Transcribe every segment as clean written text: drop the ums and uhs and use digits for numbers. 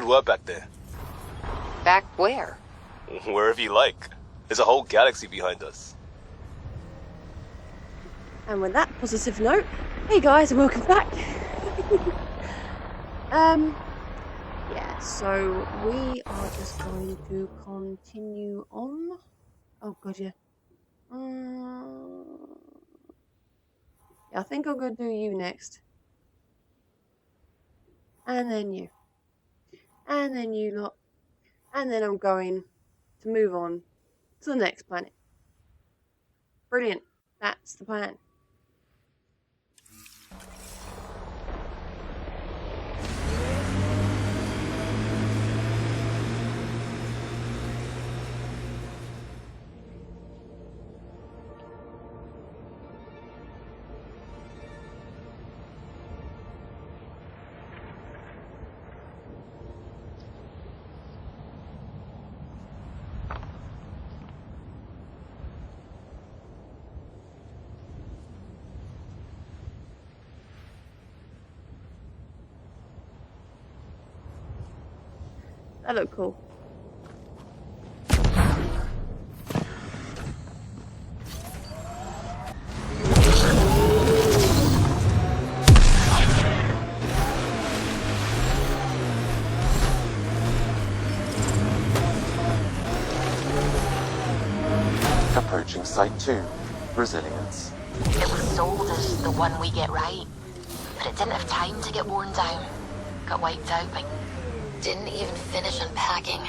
good work back there. Back where? Wherever you like. There's a whole galaxy behind us. And with that positive note, hey guys, and welcome back. Yeah, so we are just going to continue on. Oh god, yeah. Yeah, I think I'm going to do you next. And then you. And then you lot. And then I'm going to move on to the next planet. Brilliant. That's the plan. That looked cool. Approaching Site 2. Resilience. It was sold as the one we get right, but it didn't have time to get worn down. Got wiped out by... Didn't even finish unpacking.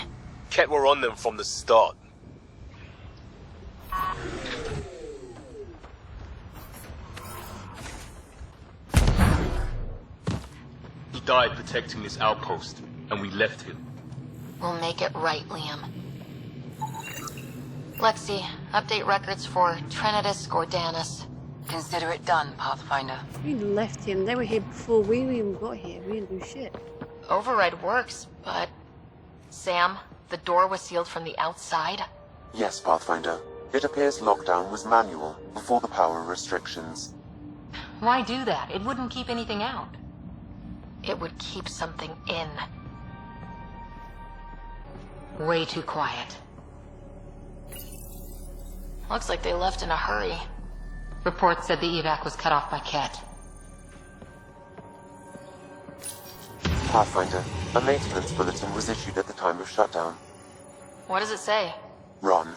Ket were on them from the start. He died protecting this outpost, and we left him. We'll make it right, Liam. Lexi, update records for Trinitas Gordanis. Consider it done, Pathfinder. We left him. They were here before we even got here. We didn't do shit. Override works, but... Sam, the door was sealed from the outside? Yes, Pathfinder. It appears lockdown was manual, before the power restrictions. Why do that? It wouldn't keep anything out. It would keep something in. Way too quiet. Looks like they left in a hurry. Reports said the evac was cut off by Ket. Pathfinder, a maintenance bulletin was issued at the time of shutdown. What does it say? Run.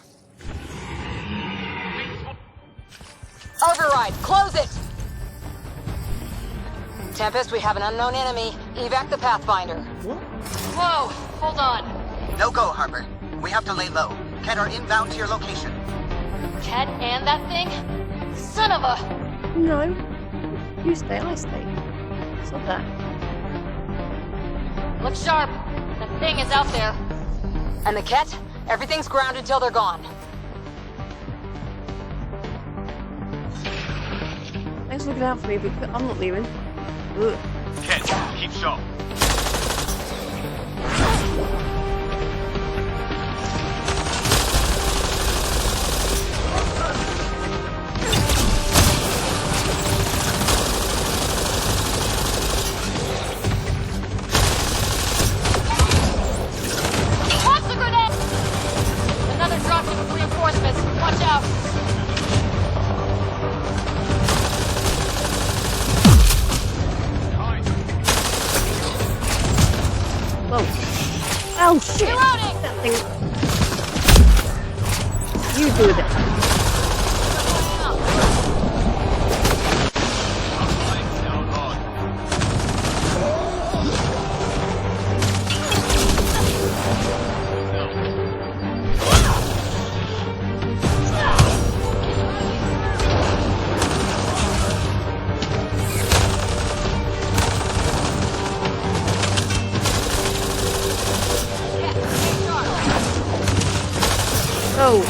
Override, close it! Tempest, we have an unknown enemy. Evac the Pathfinder. Whoa, hold on. No go, Harper. We have to lay low. Ket are inbound to your location. Ket and that thing? Son of a... No. You stay, I stay. Stop that. Look sharp. That thing is out there. And the Ket? Everything's grounded till they're gone. Thanks for looking out for me, but I'm not leaving. Ugh. Ket, keep sharp. Watch the grenade! Another dropping of reinforcements. Watch out. Whoa. Oh shit! Reloading! That thing. You do it. Oh.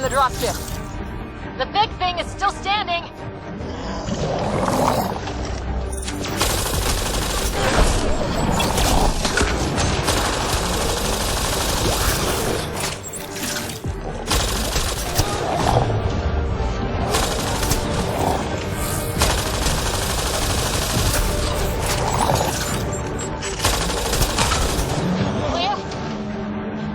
from the dropship. The big thing is still standing. Clear?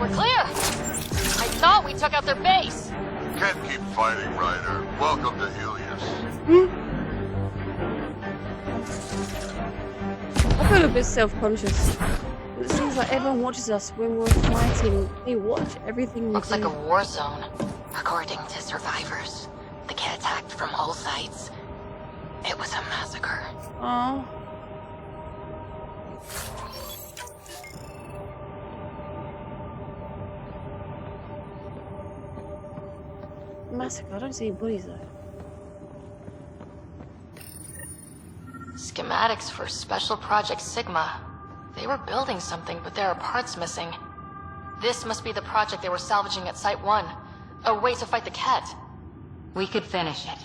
We're clear. I thought we took out their base. Can't keep fighting, Ryder. Welcome to Helios. I feel a bit self-conscious. It seems like everyone watches us when we're fighting. They watch everything we Looks do. like a war zone. According to survivors, the kit attacked from all sides. It was a massacre. Oh. Massacre. I don't see any bodies though. Schematics for Special Project Sigma. They were building something, but there are parts missing. This must be the project they were salvaging at Site 1. A way to fight the Ket. We could finish it.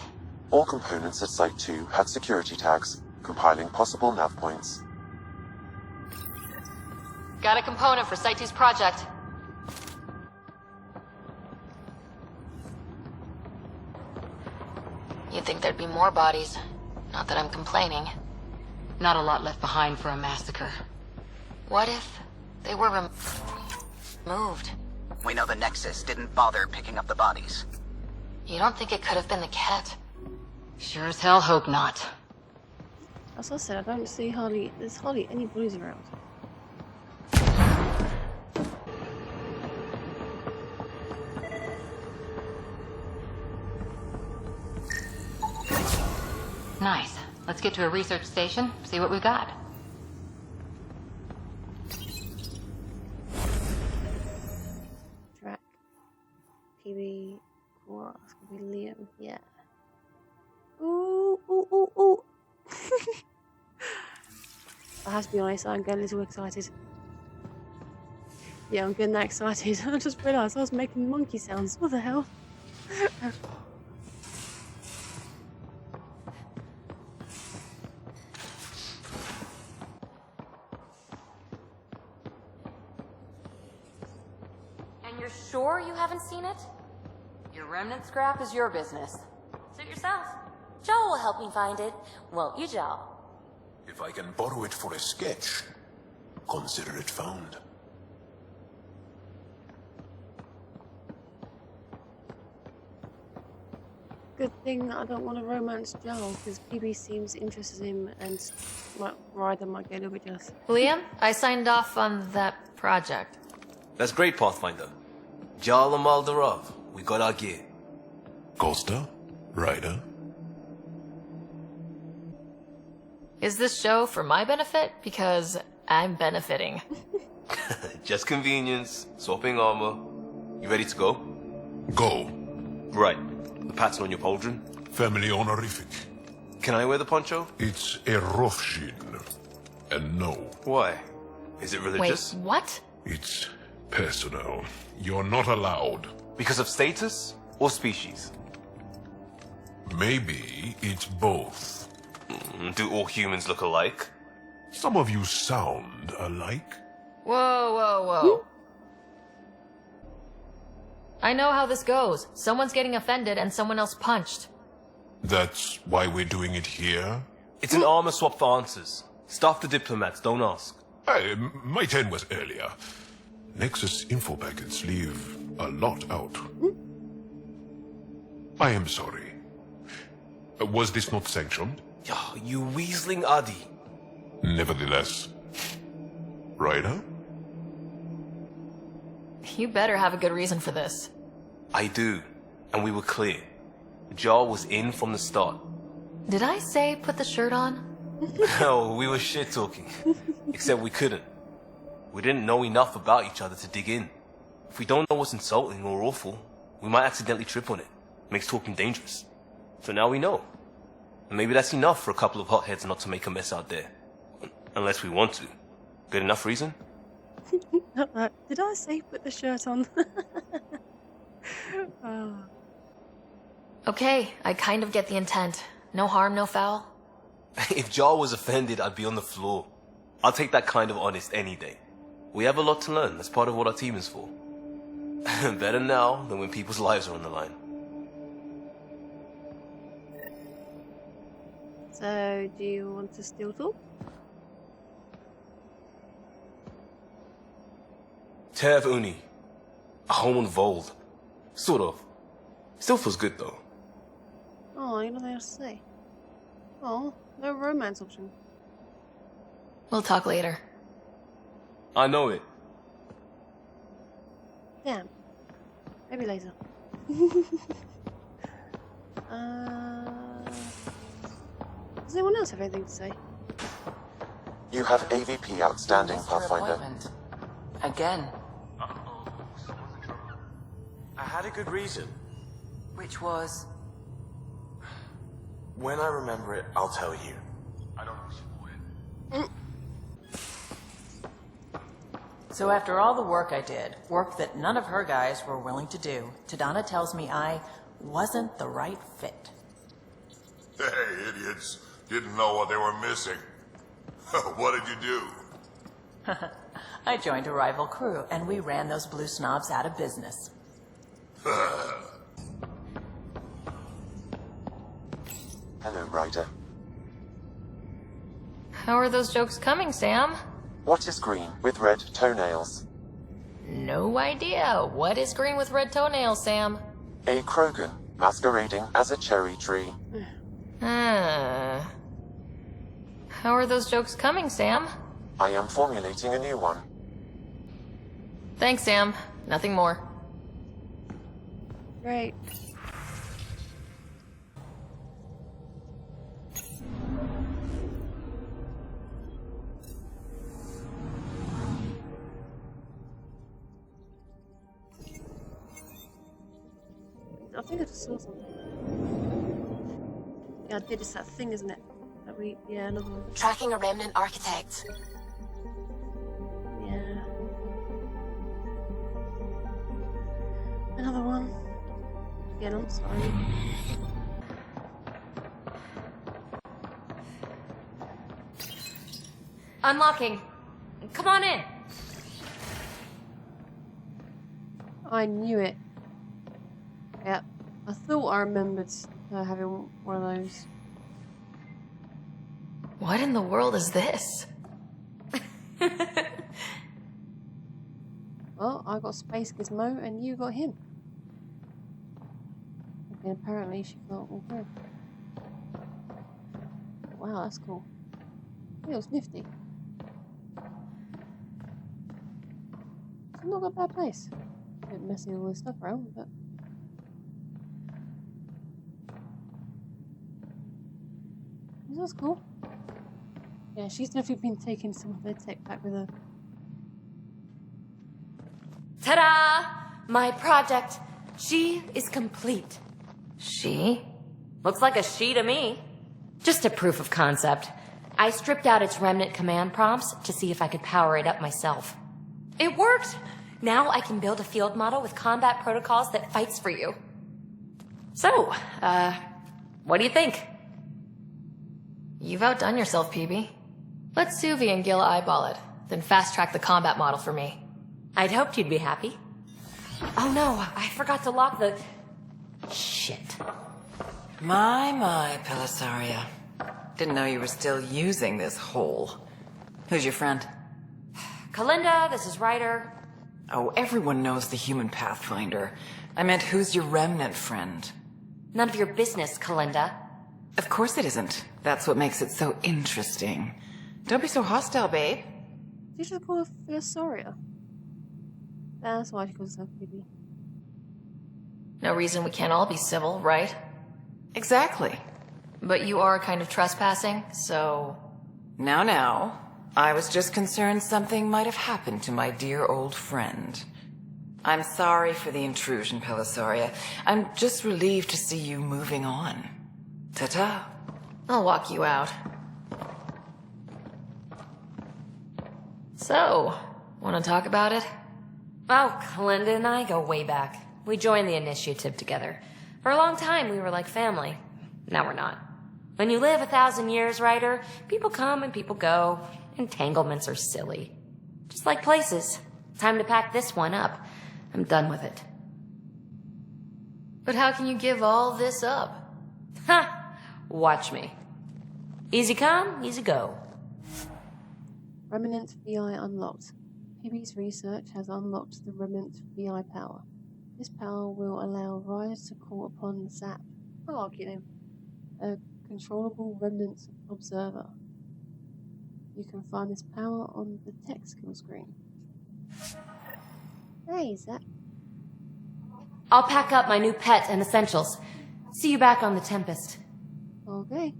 All components at Site 2 had security tags, compiling possible nav points. Got a component for Site 2's project. You'd think there'd be more bodies. Not that I'm complaining. Not a lot left behind for a massacre. What if they were removed? We know the Nexus didn't bother picking up the bodies. You don't think it could have been the Ket? Sure as hell hope not. As I said, I don't see there's hardly any bodies around. Nice. Let's get to a research station, see what we got. Track. PB. Cool. It's gonna be Liam. Yeah. Ooh, ooh, ooh, ooh. I have to be honest, I'm getting a little excited. Yeah, I'm getting that excited. I just realised I was making monkey sounds. What the hell? And you're sure you haven't seen it? Your remnant scrap is your business. Suit yourself. Joel will help me find it, won't you, Joel? If I can borrow it for a sketch, consider it found. Good thing I don't want to romance Joel, because PB seems interested in him and Ryder might get a little bit jealous. Liam, I signed off on that project. That's great, Pathfinder. Jarl and Maldarov, we got our gear. Costa? Ryder? Is this show for my benefit? Because I'm benefiting. Just convenience, swapping armor. You ready to go? Go. Right. The pattern on your pauldron. Family honorific. Can I wear the poncho? It's a Rofshin. And no, Why? Is it Wait, religious? what? it's personal. You're not allowed. Because of status or species? Maybe it's both. Do all humans look alike? Some of you sound alike. Whoa, whoa, whoa. I know how this goes. Someone's getting offended and someone else punched. That's why we're doing it here? It's an armor swap for answers. Stuff the diplomats, don't ask. My turn was earlier. Nexus info packets leave a lot out. I am sorry. Was this not sanctioned? You weaseling Adi. Nevertheless. Ryder? You better have a good reason for this. I do. And we were clear. Jarl was in from the start. Did I say put the shirt on? No, we were shit-talking. Except we couldn't. We didn't know enough about each other to dig in. If we don't know what's insulting or awful, we might accidentally trip on it. Makes talking dangerous. So now we know. And maybe that's enough for a couple of hotheads not to make a mess out there. Unless we want to. Good enough reason? Did I say put the shirt on? Oh. Okay, I kind of get the intent. No harm, no foul. If Jar was offended, I'd be on the floor. I'll take that kind of honest any day. We have a lot to learn. That's part of what our team is for. Better now than when people's lives are on the line. So, do you want to still talk? Tev Uni. A home on Vold. Sort of. Still feels good though. Oh, you know what else to say. Oh, no romance option. We'll talk later. I know it. Damn. Maybe later. Does anyone else have anything to say? You have AVP outstanding, Pathfinder. Again. I had a good reason. Which was? When I remember it, I'll tell you. I don't know. So after all the work I did, work that none of her guys were willing to do, Tadana tells me I wasn't the right fit. Hey, idiots. Didn't know what they were missing. What did you do? I joined a rival crew, and we ran those blue snobs out of business. Hello, Ryder. How are those jokes coming, Sam? What is green with red toenails? No idea. What is green with red toenails, Sam? A Krogan masquerading as a cherry tree. How are those jokes coming, Sam? I am formulating a new one. Thanks, Sam. Nothing more. Great. I think I just saw something. Yeah, I did. It's that thing, isn't it? That we, yeah, another one. Tracking a remnant architect. Yeah. Another one. Again, I'm sorry. Unlocking. Come on in. I knew it. Yeah. I thought I remembered having one of those. What in the world is this? Well, I got Space Gizmo and you got him. And apparently she felt all good. Wow, that's cool. Feels nifty. It's not a bad place. A bit messy all this stuff around, but that's cool. Yeah, she's definitely been taking some of their tech back with her. Ta-da! My project. She is complete. She? Looks like a she to me. Just a proof of concept. I stripped out its remnant command prompts to see if I could power it up myself. It worked! Now I can build a field model with combat protocols that fights for you. So, what do you think? You've outdone yourself, PB. Let Suvi and Gil eyeball it, then fast-track the combat model for me. I'd hoped you'd be happy. Oh no, I forgot to lock the... Shit. My, Pelisaria. Didn't know you were still using this hole. Who's your friend? Kalinda, this is Ryder. Oh, everyone knows the human Pathfinder. I meant, who's your remnant friend? None of your business, Kalinda. Of course it isn't. That's what makes it so interesting. Don't be so hostile, babe. Did you just call her Philosoria? That's why she calls herself PB. No reason we can't all be civil, right? Exactly. But you are kind of trespassing, so... Now. I was just concerned something might have happened to my dear old friend. I'm sorry for the intrusion, Pelisaria. I'm just relieved to see you moving on. Ta-ta. I'll walk you out. So, want to talk about it? Oh, Kalinda and I go way back. We joined the initiative together. For a long time, we were like family. Now we're not. When you live 1,000 years, Ryder, people come and people go. Entanglements are silly. Just like places. Time to pack this one up. I'm done with it. But how can you give all this up? Ha! Watch me. Easy come, easy go. Remnant VI unlocked. PB's research has unlocked the Remnant VI power. This power will allow Ryder to call upon Zap. I'll argue him. A controllable Remnant observer. You can find this power on the tech skill screen. Hey, Zap. I'll pack up my new pet and essentials. See you back on the Tempest. Okay.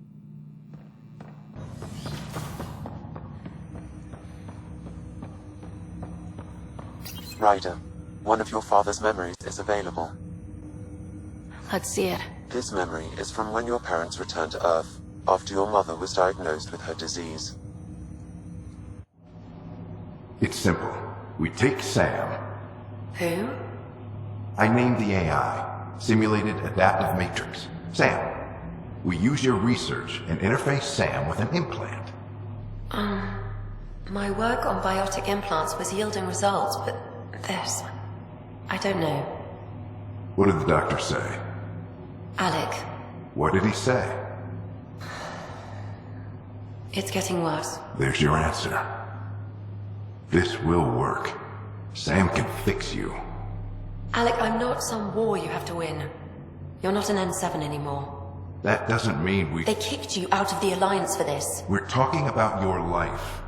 Ryder, one of your father's memories is available. Let's see it. This memory is from when your parents returned to Earth, after your mother was diagnosed with her disease. It's simple. We take Sam. Who? I named the AI, Simulated Adaptive Matrix. Sam. We use your research and interface Sam with an implant. My work on biotic implants was yielding results, but this... I don't know. What did the doctor say? Alec, What did he say? it's getting worse. There's your answer. This will work. Sam can fix you. Alec, I'm not some war you have to win. You're not an N7 anymore. That doesn't mean we... They kicked you out of the Alliance for this. We're talking about your life.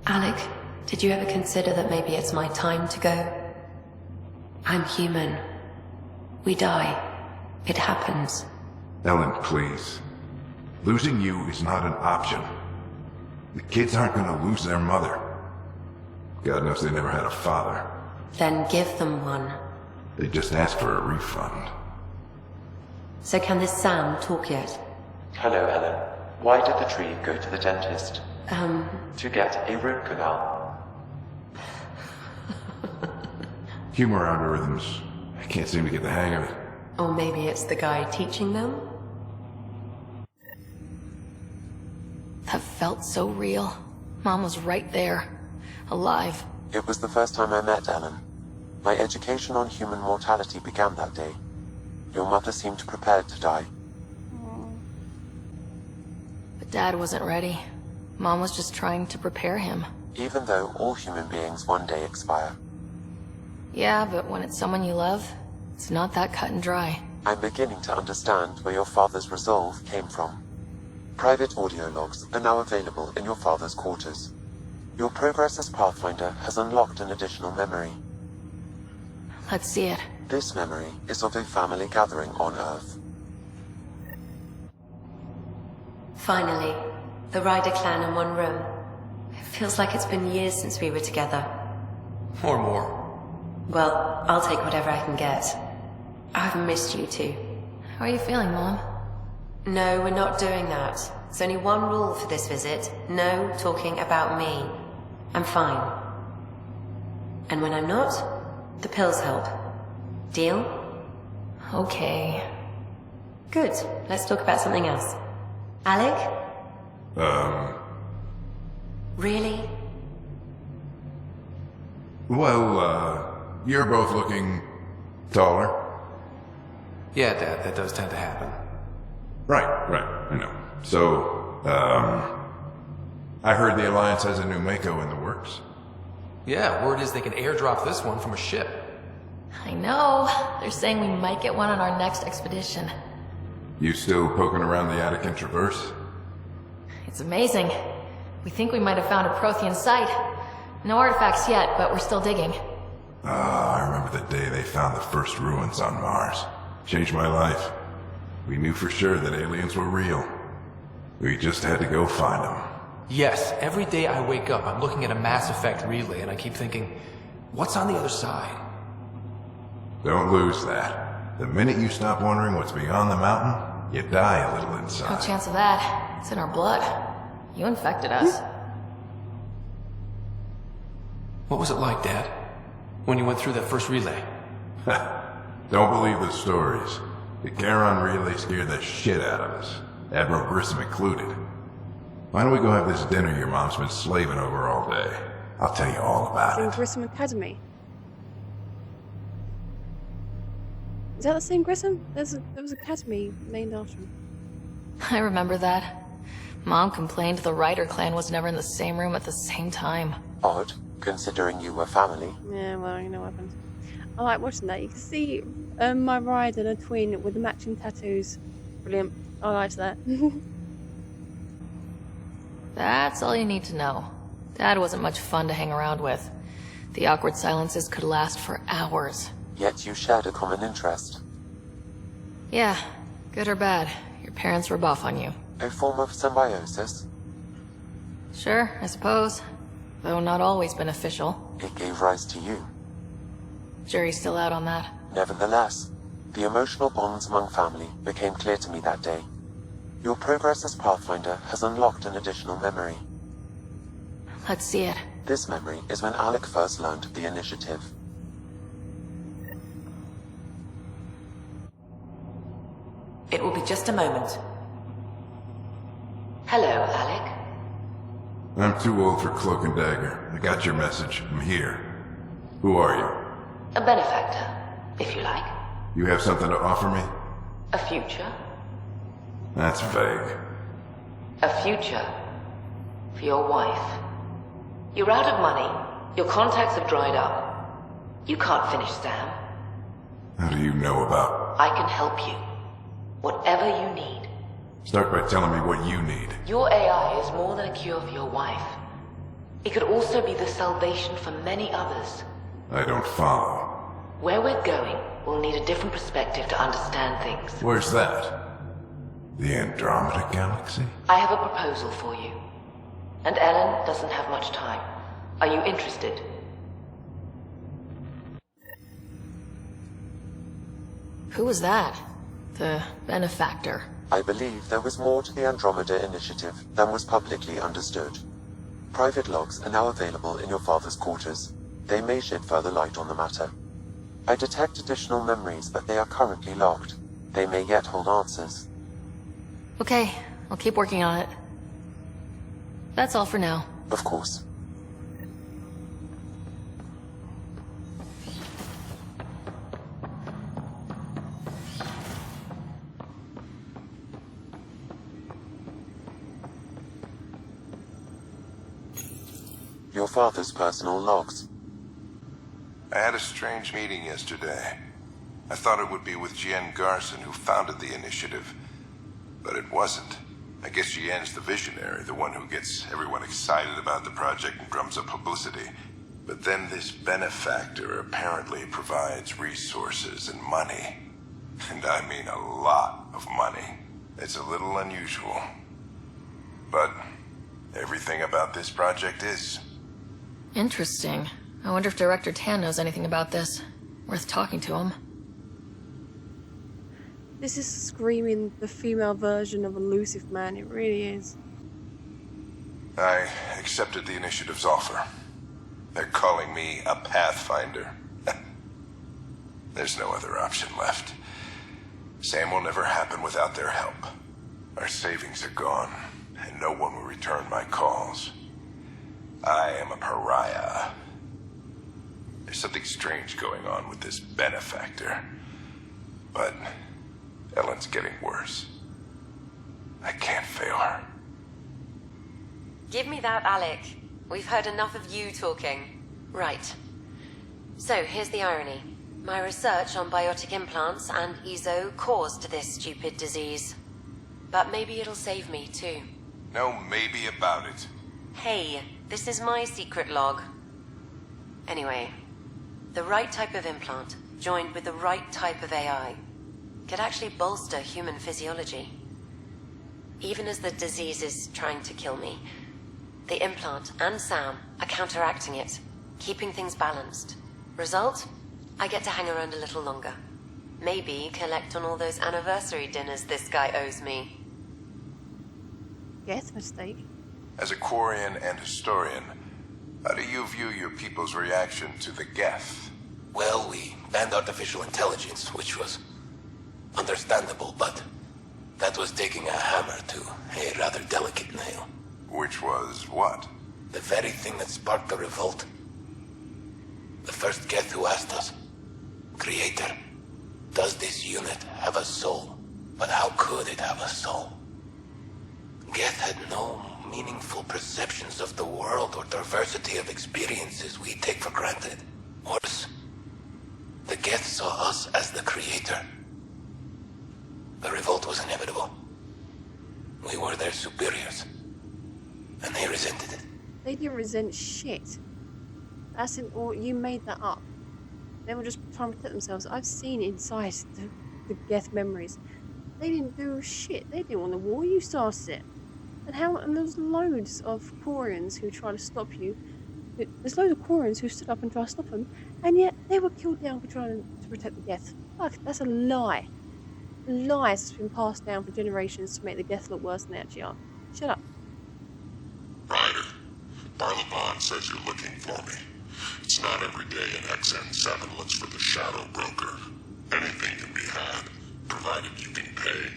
Alec, did you ever consider that maybe it's my time to go? I'm human. We die. It happens. Ellen, please. Losing you is not an option. The kids aren't gonna lose their mother. God knows they never had a father. Then give them one. They just asked for a refund. So can this Sam talk yet? Hello, Ellen. Why did the tree go to the dentist? To get a root canal. Humor algorithms. I can't seem to get the hang of it. Or maybe it's the guy teaching them? That felt so real. Mom was right there. Alive. It was the first time I met Ellen. My education on human mortality began that day. Your mother seemed prepared to die. But Dad wasn't ready. Mom was just trying to prepare him. Even though all human beings one day expire. Yeah, but when it's someone you love, it's not that cut and dry. I'm beginning to understand where your father's resolve came from. Private audio logs are now available in your father's quarters. Your progress as Pathfinder has unlocked an additional memory. Let's see it. This memory is of a family gathering on Earth. Finally, the Ryder clan in one room. It feels like it's been years since we were together. Or more. Well, I'll take whatever I can get. I've missed you too. How are you feeling, Mom? No, we're not doing that. There's only one rule for this visit. No talking about me. I'm fine. And when I'm not, the pills help. Deal? Okay. Good. Let's talk about something else. Alec? Really? Well, you're both looking taller. Yeah, Dad, that does tend to happen. Right, I know. So, I heard the Alliance has a new Mako in the works. Yeah, word is they can airdrop this one from a ship. I know. They're saying we might get one on our next expedition. You still poking around the Attican Traverse? It's amazing. We think we might have found a Prothean site. No artifacts yet, but we're still digging. I remember the day they found the first ruins on Mars. Changed my life. We knew for sure that aliens were real. We just had to go find them. Yes, every day I wake up, I'm looking at a Mass Effect relay and I keep thinking, what's on the other side? Don't lose that. The minute you stop wondering what's beyond the mountain, you die a little No inside. chance of that. It's in our blood. You infected us. What was it like, Dad? When you went through that first relay? Don't believe the stories. The Charon relay scared the shit out of us, Admiral Grissom included. Why don't we go have this dinner your mom's been slaving over all day? I'll tell you all about It's in it. Grissom Academy. Is that the same Grissom? There was Academy named after him. I remember that. Mom complained the Ryder clan was never in the same room at the same time. Odd, considering you were family. Yeah, well, you know what happens. I like watching that. You can see my ride and a twin with the matching tattoos. Brilliant. I liked that. That's all you need to know. Dad wasn't much fun to hang around with. The awkward silences could last for hours. Yet you shared a common interest. Yeah, good or bad, your parents were buff on you. A form of symbiosis. Sure, I suppose. Though not always beneficial. It gave rise to you. Jury's still out on that. Nevertheless, the emotional bonds among family became clear to me that day. Your progress as Pathfinder has unlocked an additional memory. Let's see it. This memory is when Alec first learned of the initiative. It will be just a moment. Hello, Alec. I'm too old for Cloak and Dagger. I got your message. I'm here. Who are you? A benefactor, if you like. You have something to offer me? A future. That's vague. A future. For your wife. You're out of money. Your contacts have dried up. You can't finish Sam. How do you know about? I can help you. Whatever you need. Start by telling me what you need. Your AI is more than a cure for your wife. It could also be the salvation for many others. I don't follow. Where we're going, we'll need a different perspective to understand things. Where's that? The Andromeda Galaxy? I have a proposal for you. And Ellen doesn't have much time. Are you interested? Who was that? The benefactor. I believe there was more to the Andromeda initiative than was publicly understood. Private logs are now available in your father's quarters. They may shed further light on the matter. I detect additional memories, but they are currently locked. They may yet hold answers. Okay, I'll keep working on it. That's all for now. Of course. Your father's personal logs. I had a strange meeting yesterday. I thought it would be with Jien Garson, who founded the initiative. But it wasn't. I guess Jien's the visionary, the one who gets everyone excited about the project and drums up publicity. But then this benefactor apparently provides resources and money. And I mean a lot of money. It's a little unusual. But everything about this project is. Interesting. I wonder if Director Tan knows anything about this. Worth talking to him. This is screaming the female version of Elusive Man. It really is. I accepted the initiative's offer. They're calling me a Pathfinder. There's no other option left. Sam will never happen without their help. Our savings are gone, and no one will return my calls. I am a pariah. There's something strange going on with this benefactor. But Ellen's getting worse. I can't fail her. Give me that, Alec. We've heard enough of you talking. Right. So, here's the irony. My research on biotic implants and EZO caused this stupid disease. But maybe it'll save me, too. No maybe about it. Hey, this is my secret log. Anyway, the right type of implant, joined with the right type of AI, could actually bolster human physiology. Even as the disease is trying to kill me, the implant and Sam are counteracting it, keeping things balanced. Result? I get to hang around a little longer. Maybe collect on all those anniversary dinners this guy owes me. Guess mistake. As a Quarian and historian, how do you view your people's reaction to the Geth? Well, we banned artificial intelligence, which was understandable, but that was taking a hammer to a rather delicate nail. Which was what? The very thing that sparked the revolt. The first Geth who asked us, Creator, does this unit have a soul? But how could it have a soul? Geth had no meaningful perceptions of the world or diversity of experiences we take for granted. Worse, the Geth saw us as the Creator. The revolt was inevitable. We were their superiors, and they resented it. They didn't resent shit. That's in all. You made that up. They were just trying to protect themselves. I've seen inside the Geth memories. They didn't do shit. They didn't want the war. You started it. And there's loads of Quarians who try to stop you. There's loads of Quarians who stood up and tried to stop them, and yet they were killed down for trying to protect the Geth. Fuck, that's a lie. A lie that's been passed down for generations to make the Geth look worse than they actually are. Shut up. Ryder, Barlaban says you're looking for me. It's not every day an XN7 looks for the Shadow Broker. Anything can be had, provided you can pay.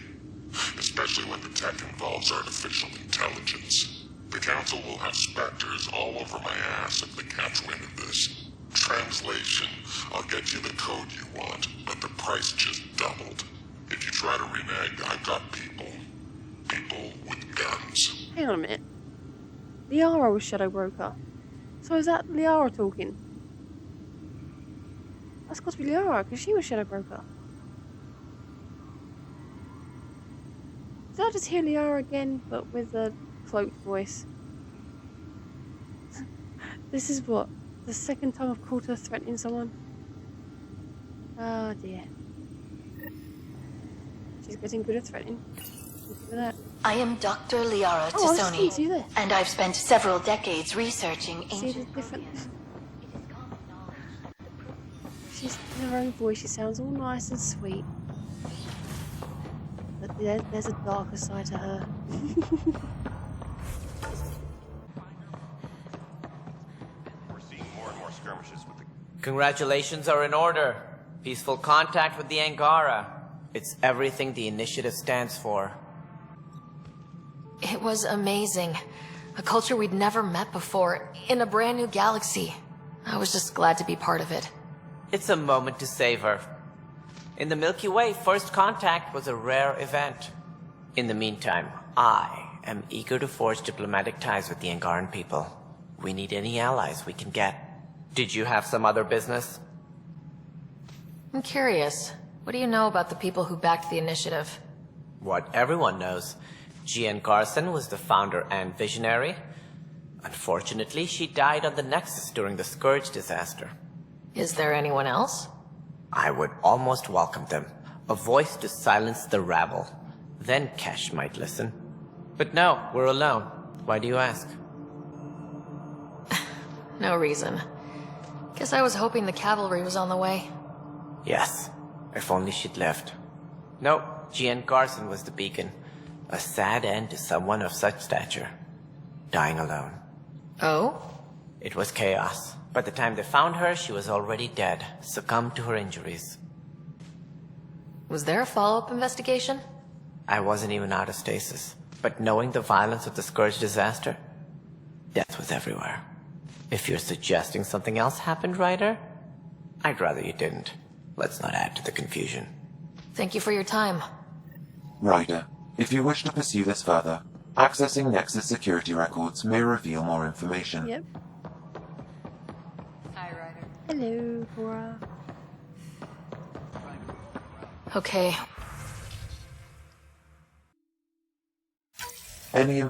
Especially when the tech involves artificial intelligence. The Council will have specters all over my ass if they catch wind of this. Translation, I'll get you the code you want, but the price just doubled. If you try to renege, I've got people. People with guns. Hang on a minute. Liara was Shadow Broker. So is that Liara talking? That's got to be Liara, because she was Shadow Broker. Did I just hear Liara again, but with a cloaked voice? This is what? The second time I've called her threatening someone? Oh dear. She's getting good at threatening. Look at that. I am Dr. Liara Oh, I Tassoni, see there. and I've spent several decades researching See the ancient... different... She's in her own voice, she sounds all nice and sweet. But there's a darker side to her. We're seeing more and more skirmishes with the... Congratulations are in order. Peaceful contact with the Angara. It's everything the initiative stands for. It was amazing. A culture we'd never met before, in a brand new galaxy. I was just glad to be part of it. It's a moment to savor. In the Milky Way, first contact was a rare event. In the meantime, I am eager to forge diplomatic ties with the Angaran people. We need any allies we can get. Did you have some other business? I'm curious. What do you know about the people who backed the initiative? What everyone knows. Jean Garson was the founder and visionary. Unfortunately, she died on the Nexus during the Scourge disaster. Is there anyone else? I would almost welcome them. A voice to silence the rabble. Then Kesh might listen. But no, we're alone. Why do you ask? No reason. Guess I was hoping the cavalry was on the way. Yes, if only she'd lived. No, Jean Garson was the beacon. A sad end to someone of such stature. Dying alone. Oh? It was chaos. By the time they found her, she was already dead, succumbed to her injuries. Was there a follow-up investigation? I wasn't even out of stasis, but knowing the violence of the Scourge disaster, death was everywhere. If you're suggesting something else happened, Ryder, I'd rather you didn't. Let's not add to the confusion. Thank you for your time. Ryder, if you wish to pursue this further, accessing Nexus security records may reveal more information. Yep. Hi, Ryder. Hello, Cora. Okay. Any...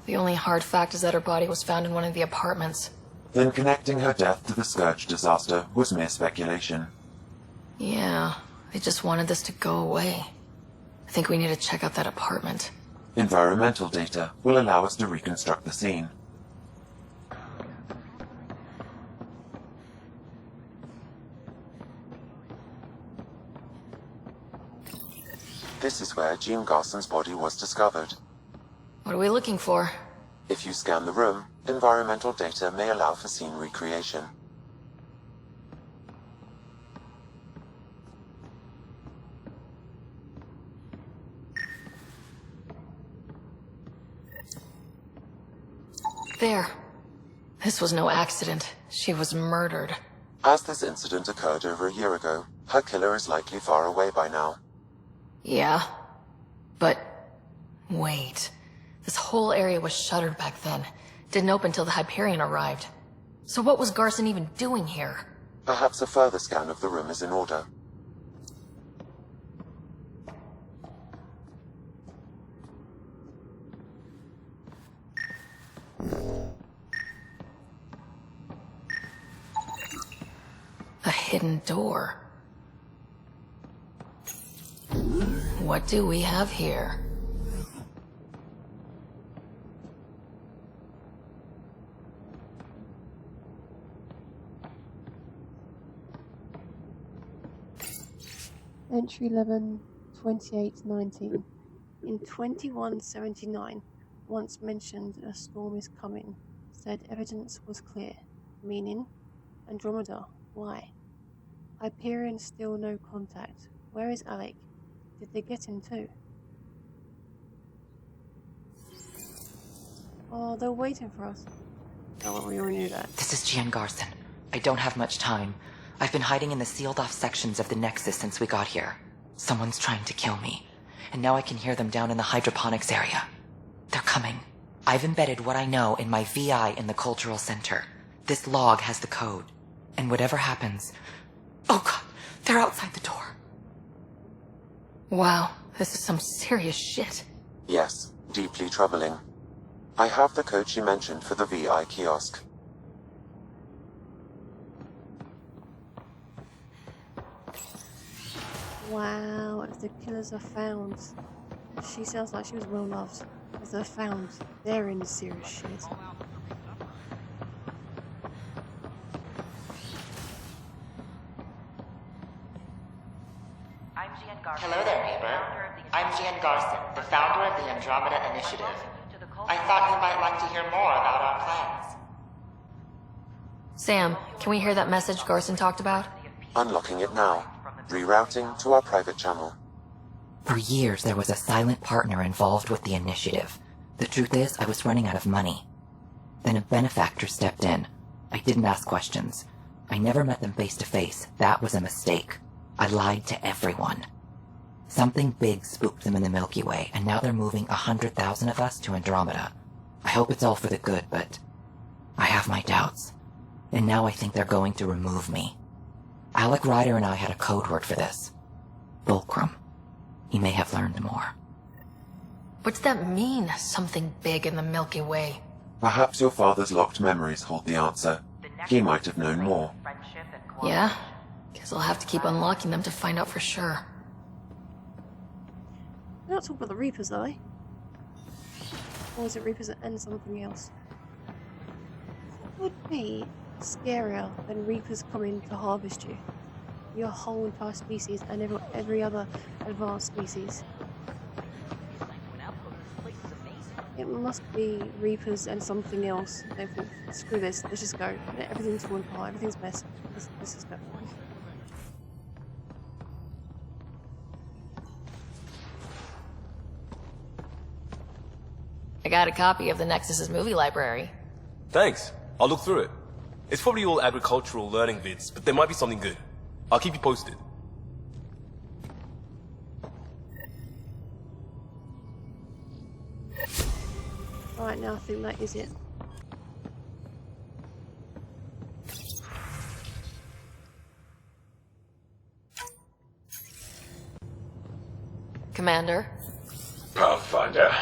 The only hard fact is that her body was found in one of the apartments. Then connecting her death to the Scourge disaster was mere speculation. Yeah, they just wanted this to go away. I think we need to check out that apartment. Environmental data will allow us to reconstruct the scene. This is where Jean Garson's body was discovered. What are we looking for? If you scan the room, environmental data may allow for scene recreation. There. This was no accident. She was murdered. As this incident occurred over a year ago, her killer is likely far away by now. Yeah. But... wait. This whole area was shuttered back then. Didn't open till the Hyperion arrived. So what was Garson even doing here? Perhaps a further scan of the room is in order. A hidden door. What do we have here? Entry 11, 2819. In 2179, once mentioned a storm is coming. Said evidence was clear. Meaning? Andromeda. Why? Hyperion still no contact. Where is Alec? Did they get him too? Oh, they're waiting for us. Oh, well, we already knew that. This is Gian Garson. I don't have much time. I've been hiding in the sealed-off sections of the Nexus since we got here. Someone's trying to kill me, and now I can hear them down in the hydroponics area. They're coming. I've embedded what I know in my VI in the Cultural Center. This log has the code. And whatever happens... Oh god, they're outside the door. Wow, this is some serious shit. Yes, deeply troubling. I have the code she mentioned for the VI kiosk. Wow, if the killers are found. She sounds like she was well loved. If they're found, they're in serious shit. Hello there, neighbor. I'm Gian Garson, the founder of the Andromeda Initiative. I thought you might like to hear more about our plans. Sam, can we hear that message Garson talked about? Unlocking it now. Rerouting to our private channel. For years, there was a silent partner involved with the initiative. The truth is, I was running out of money. Then a benefactor stepped in. I didn't ask questions. I never met them face to face. That was a mistake. I lied to everyone. Something big spooked them in the Milky Way, and now they're moving 100,000 of us to Andromeda. I hope it's all for the good, but I have my doubts. And now I think they're going to remove me. Alec Ryder and I had a code word for this. Fulcrum. He may have learned more. What's that mean, something big in the Milky Way? Perhaps your father's locked memories hold the answer. He might have known more. Yeah? Guess I'll have to keep unlocking them to find out for sure. They're not talking about the Reapers, are they? Or is it Reapers and something else? What would be scarier than Reapers coming to harvest you? Your whole entire species and every other advanced species. It must be Reapers and something else. They think, screw this, let's just go. Everything's falling apart, everything's messed. Let's just go. I got a copy of the Nexus's movie library. Thanks. I'll look through it. It's probably all agricultural learning vids, but there might be something good. I'll keep you posted. Alright, now I think that is it. Commander? Pathfinder,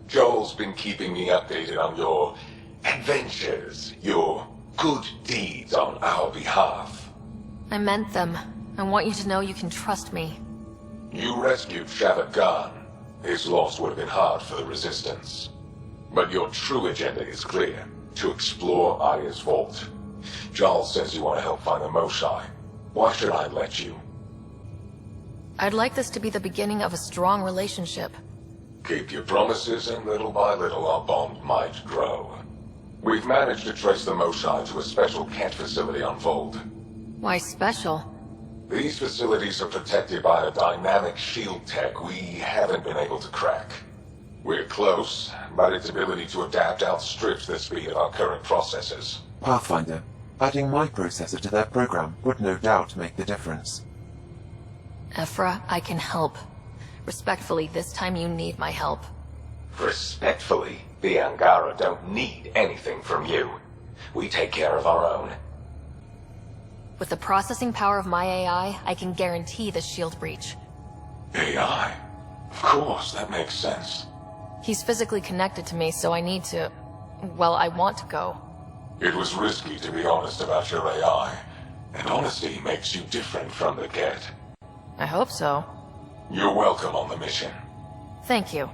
Joel's been keeping me updated on your adventures, your good deeds on our behalf. I meant them. I want you to know you can trust me. You rescued Shattered Khan. His loss would have been hard for the Resistance. But your true agenda is clear. To explore Aya's vault. Joel says you want to help find the Moshae. Why should I let you? I'd like this to be the beginning of a strong relationship. Keep your promises, and little by little our bond might grow. We've managed to trace the Moshae to a special Kent facility on Vold. Why special? These facilities are protected by a dynamic shield tech we haven't been able to crack. We're close, but its ability to adapt outstrips the speed of our current processors. Pathfinder, adding my processor to their program would no doubt make the difference. Ephra, I can help. Respectfully, this time you need my help. Respectfully, the Angara don't need anything from you. We take care of our own. With the processing power of my AI, I can guarantee the shield breach. AI? Of course, that makes sense. He's physically connected to me, so I need to... well, I want to go. It was risky to be honest about your AI, and honesty makes you different from the Ket. I hope so. You're welcome on the mission. Thank you.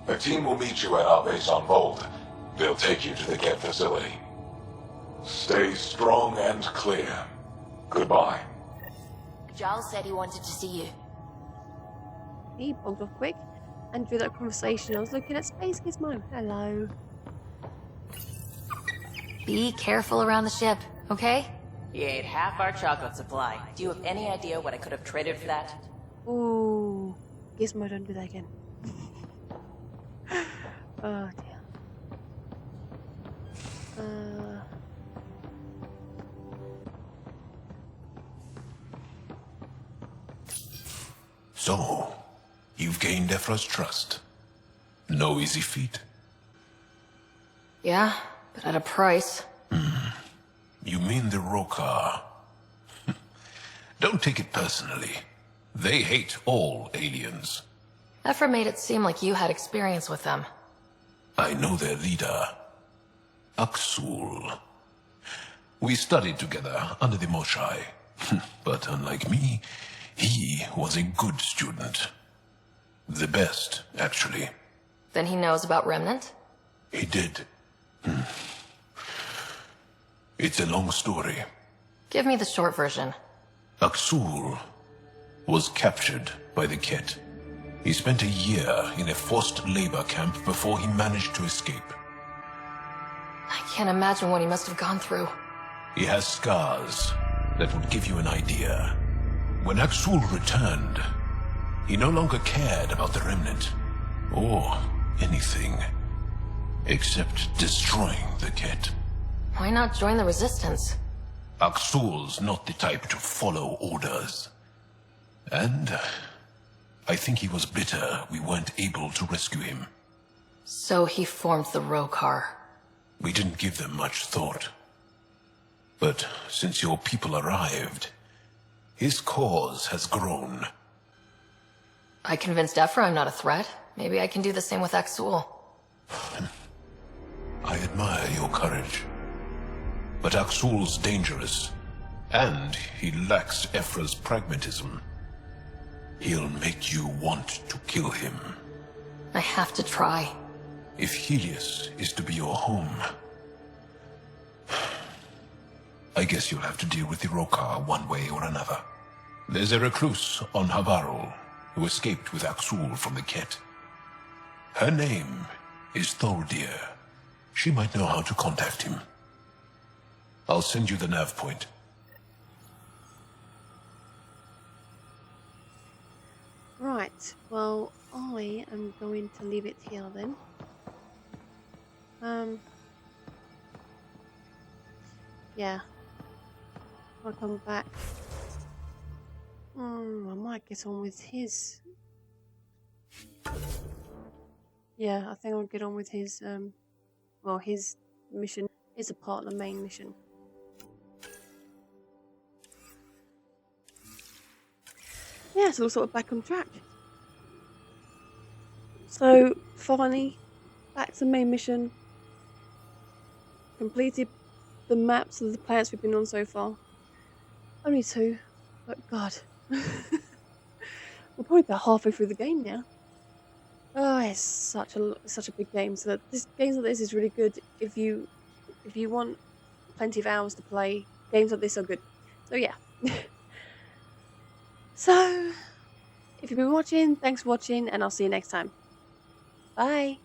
A team will meet you at our base on Vold. They'll take you to the Ket facility. Stay strong and clear. Goodbye. Giles said he wanted to see you. He bugged off quick. And through that conversation, I was looking at Space Gizmo. Hello. Be careful around the ship, okay? You ate half our chocolate supply. Do you have any idea what I could have traded for that? Ooh. Gizmo, don't do that again. Oh dear. So, you've gained Ephra's trust. No easy feat. Yeah, but at a price. You mean the Rokar? Don't take it personally. They hate all aliens. Ephra made it seem like you had experience with them. I know their leader, Aksul. We studied together under the Moshai. But unlike me, he was a good student. The best, actually. Then he knows about Remnant? He did. It's a long story. Give me the short version. Aksul was captured by the Ket. He spent a year in a forced labor camp before he managed to escape. I can't imagine what he must have gone through. He has scars that would give you an idea. When Aksul returned, he no longer cared about the Remnant, or anything, except destroying the Ket. Why not join the Resistance? Aksul's not the type to follow orders. And I think he was bitter we weren't able to rescue him. So he formed the Rokar. We didn't give them much thought. But since your people arrived, his cause has grown. I convinced Ephra I'm not a threat. Maybe I can do the same with Aksul. I admire your courage. But Aksul's dangerous, and he lacks Ephra's pragmatism. He'll make you want to kill him. I have to try. If Helios is to be your home, I guess you'll have to deal with the Rokar one way or another. There's a recluse on Havarul who escaped with Aksul from the Ket. Her name is Thordir. She might know how to contact him. I'll send you the nav point. Right, well, I am going to leave it here then. Yeah. I'll come back. I might get on with his. Yeah, I think I'll get on with his, well, his mission is a part of the main mission. Yeah, so we're sort of back on track. So, finally, back to the main mission. Completed the maps of the planets we've been on so far. Only 2, but God. We're probably about halfway through the game now. Oh, it's such a big game. So that games like this is really good if you want plenty of hours to play. Games like this are good. So yeah. So, if you've been watching, thanks for watching, and I'll see you next time. Bye!